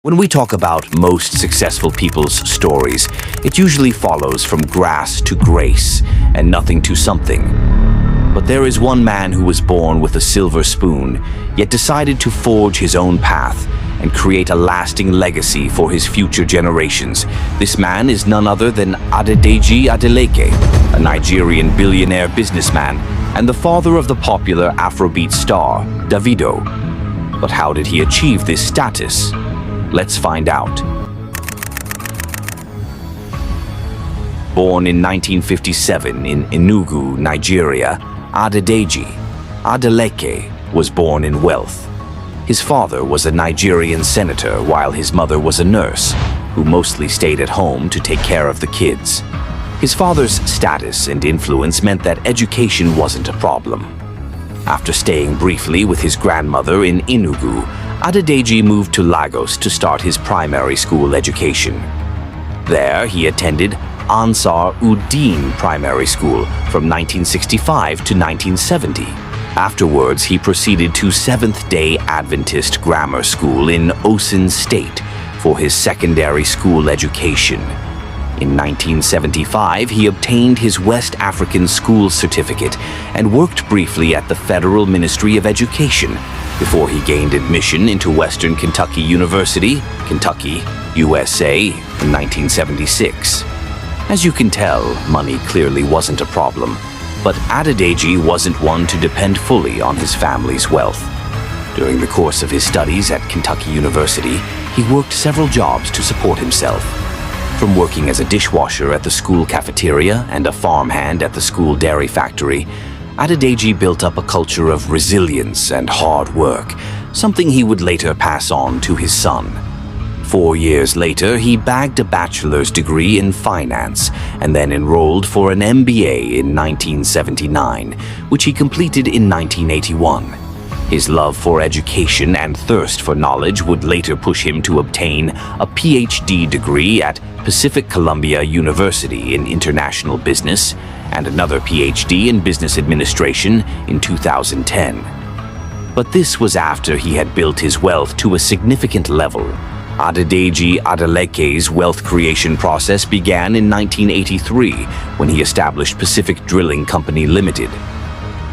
When we talk about most successful people's stories, it usually follows from grass to grace and nothing to something. But there is one man who was born with a silver spoon, yet decided to forge his own path and create a lasting legacy for his future generations. This man is none other than Adedeji Adeleke, a Nigerian billionaire businessman and the father of the popular Afrobeat star, Davido. But how did he achieve this status? Let's find out. Born in 1957 in Enugu, Nigeria, Adedeji Adeleke was born in wealth. His father was a Nigerian senator while his mother was a nurse, who mostly stayed at home to take care of the kids. His father's status and influence meant that education wasn't a problem. After staying briefly with his grandmother in Enugu, Adedeji moved to Lagos to start his primary school education. There, he attended Ansar Uddin Primary School from 1965 to 1970. Afterwards, he proceeded to Seventh-day Adventist Grammar School in Osun State for his secondary school education. In 1975, he obtained his West African School Certificate and worked briefly at the Federal Ministry of Education before he gained admission into Western Kentucky University, Kentucky, USA, in 1976. As you can tell, money clearly wasn't a problem, but Adedeji wasn't one to depend fully on his family's wealth. During the course of his studies at Kentucky University, he worked several jobs to support himself. From working as a dishwasher at the school cafeteria and a farmhand at the school dairy factory, Adedeji built up a culture of resilience and hard work, something he would later pass on to his son. 4 years later, he bagged a bachelor's degree in finance and then enrolled for an MBA in 1979, which he completed in 1981. His love for education and thirst for knowledge would later push him to obtain a PhD degree at Pacific Columbia University in International Business and another PhD in Business Administration in 2010. But this was after he had built his wealth to a significant level. Adedeji Adeleke's wealth creation process began in 1983 when he established Pacific Drilling Company Limited.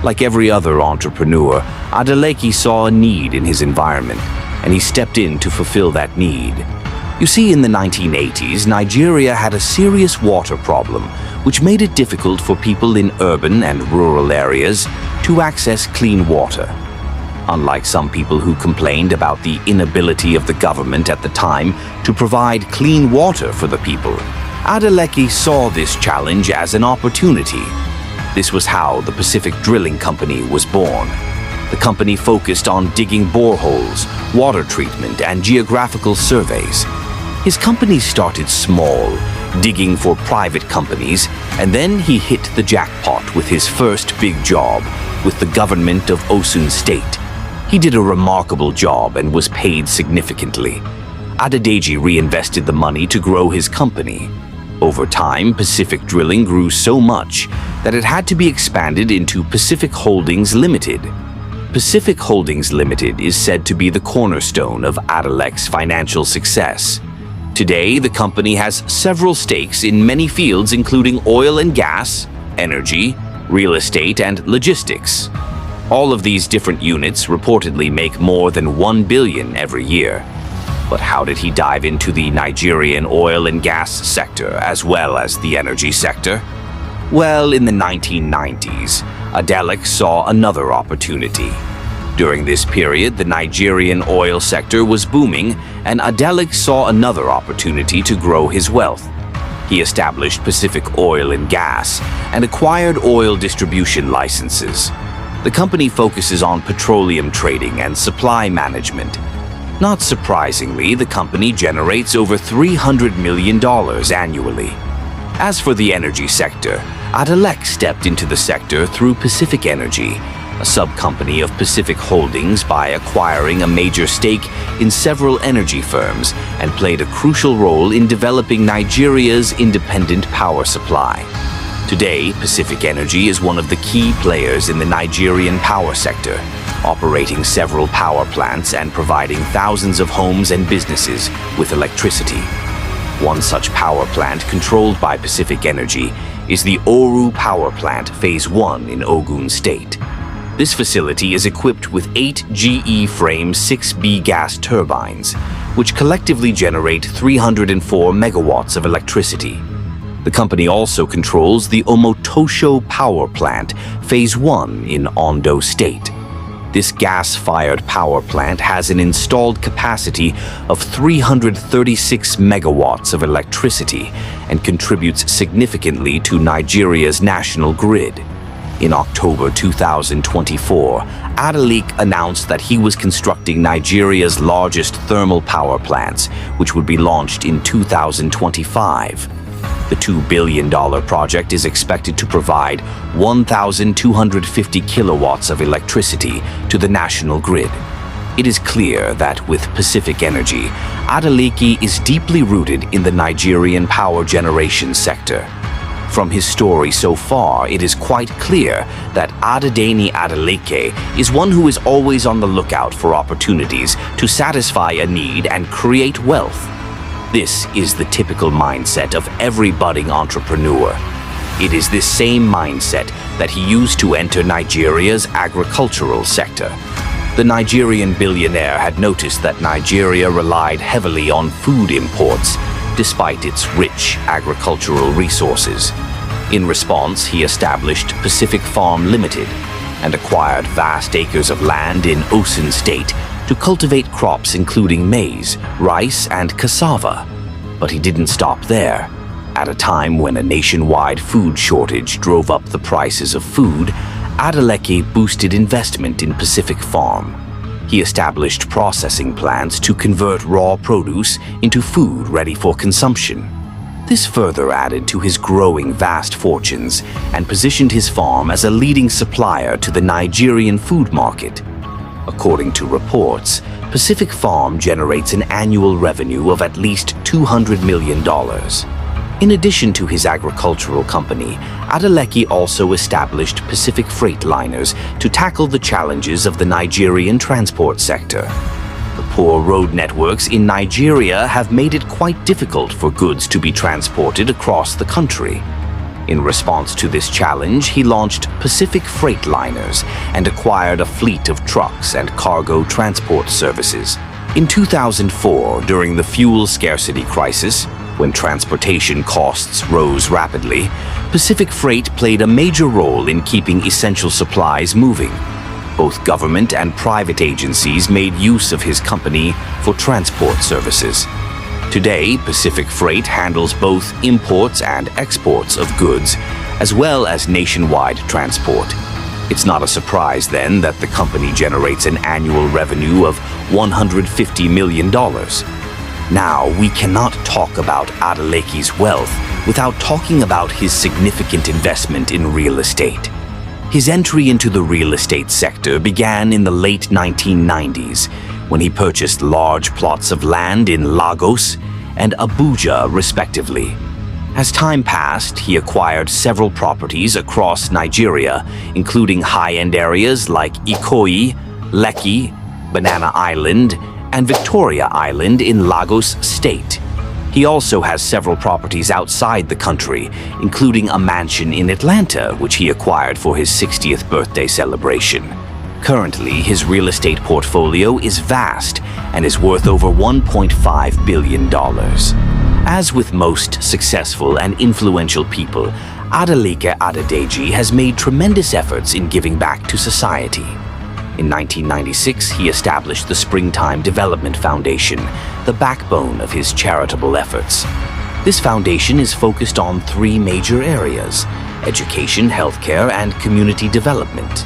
Like every other entrepreneur, Adeleke saw a need in his environment, and he stepped in to fulfill that need. You see, in the 1980s, Nigeria had a serious water problem, which made it difficult for people in urban and rural areas to access clean water. Unlike some people who complained about the inability of the government at the time to provide clean water for the people, Adeleke saw this challenge as an opportunity. This was how the Pacific Drilling Company was born. The company focused on digging boreholes, water treatment, and geographical surveys. His company started small, digging for private companies, and then he hit the jackpot with his first big job with the government of Osun State. He did a remarkable job and was paid significantly. Adedeji reinvested the money to grow his company. Over time, Pacific Drilling grew so much that it had to be expanded into Pacific Holdings Limited. Pacific Holdings Limited is said to be the cornerstone of Adeleke's financial success. Today, the company has several stakes in many fields including oil and gas, energy, real estate, and logistics. All of these different units reportedly make more than $1 billion every year. But how did he dive into the Nigerian oil and gas sector as well as the energy sector? Well, in the 1990s, Adeleke saw another opportunity. During this period, the Nigerian oil sector was booming, and Adeleke saw another opportunity to grow his wealth. He established Pacific Oil and Gas and acquired oil distribution licenses. The company focuses on petroleum trading and supply management. Not surprisingly, the company generates over $300 million annually. As for the energy sector, Adeleke stepped into the sector through Pacific Energy, a sub-company of Pacific Holdings, by acquiring a major stake in several energy firms and played a crucial role in developing Nigeria's independent power supply. Today, Pacific Energy is one of the key players in the Nigerian power sector, operating several power plants and providing thousands of homes and businesses with electricity. One such power plant controlled by Pacific Energy is the Oru Power Plant Phase 1 in Osun State. This facility is equipped with 8 GE frame 6B gas turbines, which collectively generate 304 megawatts of electricity. The company also controls the Omotosho Power Plant Phase 1 in Ondo State. This gas-fired power plant has an installed capacity of 336 megawatts of electricity and contributes significantly to Nigeria's national grid. In October 2024, Adeleke announced that he was constructing Nigeria's largest thermal power plants, which would be launched in 2025. The $2 billion project is expected to provide 1,250 kilowatts of electricity to the national grid. It is clear that with Pacific Energy, Adeleke is deeply rooted in the Nigerian power generation sector. From his story so far, it is quite clear that Adedeji Adeleke is one who is always on the lookout for opportunities to satisfy a need and create wealth. This is the typical mindset of every budding entrepreneur. It is this same mindset that he used to enter Nigeria's agricultural sector. The Nigerian billionaire had noticed that Nigeria relied heavily on food imports, despite its rich agricultural resources. In response, he established Pacific Farm Limited and acquired vast acres of land in Osun State to cultivate crops including maize, rice, and cassava. But he didn't stop there. At a time when a nationwide food shortage drove up the prices of food, Adeleke boosted investment in Pacific Farm. He established processing plants to convert raw produce into food ready for consumption. This further added to his growing vast fortunes and positioned his farm as a leading supplier to the Nigerian food market. According to reports, Pacific Farm generates an annual revenue of at least $200 million. In addition to his agricultural company, Adeleke also established Pacific Freight Liners to tackle the challenges of the Nigerian transport sector. The poor road networks in Nigeria have made it quite difficult for goods to be transported across the country. In response to this challenge, he launched Pacific Freight Liners and acquired a fleet of trucks and cargo transport services. In 2004, during the fuel scarcity crisis, when transportation costs rose rapidly, Pacific Freight played a major role in keeping essential supplies moving. Both government and private agencies made use of his company for transport services. Today, Pacific Freight handles both imports and exports of goods, as well as nationwide transport. It's not a surprise, then, that the company generates an annual revenue of $150 million. Now, we cannot talk about Adeleke's wealth without talking about his significant investment in real estate. His entry into the real estate sector began in the late 1990s, when he purchased large plots of land in Lagos and Abuja, respectively. As time passed, he acquired several properties across Nigeria, including high-end areas like Ikoyi, Lekki, Banana Island, and Victoria Island in Lagos State. He also has several properties outside the country, including a mansion in Atlanta, which he acquired for his 60th birthday celebration. Currently, his real estate portfolio is vast and is worth over $1.5 billion. As with most successful and influential people, Adeleke Adedeji has made tremendous efforts in giving back to society. In 1996, he established the Springtime Development Foundation, the backbone of his charitable efforts. This foundation is focused on 3 major areas: education, healthcare, and community development.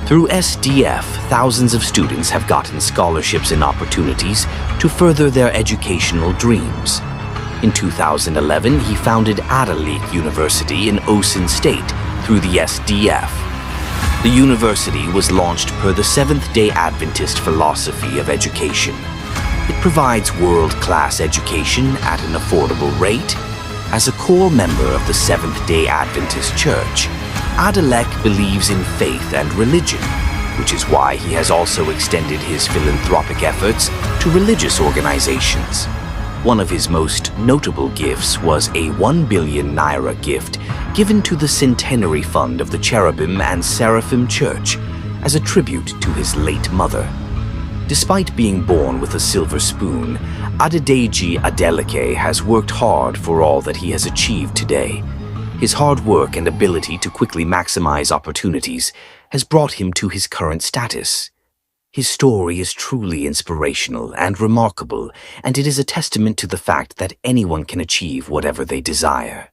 Through SDF, thousands of students have gotten scholarships and opportunities to further their educational dreams. In 2011, he founded Adeleke University in Osun State through the SDF. The university was launched per the Seventh-day Adventist philosophy of education. It provides world-class education at an affordable rate. As a core member of the Seventh-day Adventist Church, Adeleke believes in faith and religion. which is why he has also extended his philanthropic efforts to religious organizations. One of his most notable gifts was a 1 billion naira gift given to the Centenary Fund of the Cherubim and Seraphim Church as a tribute to his late mother. Despite being born with a silver spoon, Adedeji Adeleke has worked hard for all that he has achieved today. His hard work and ability to quickly maximize opportunities has brought him to his current status. His story is truly inspirational and remarkable, and it is a testament to the fact that anyone can achieve whatever they desire.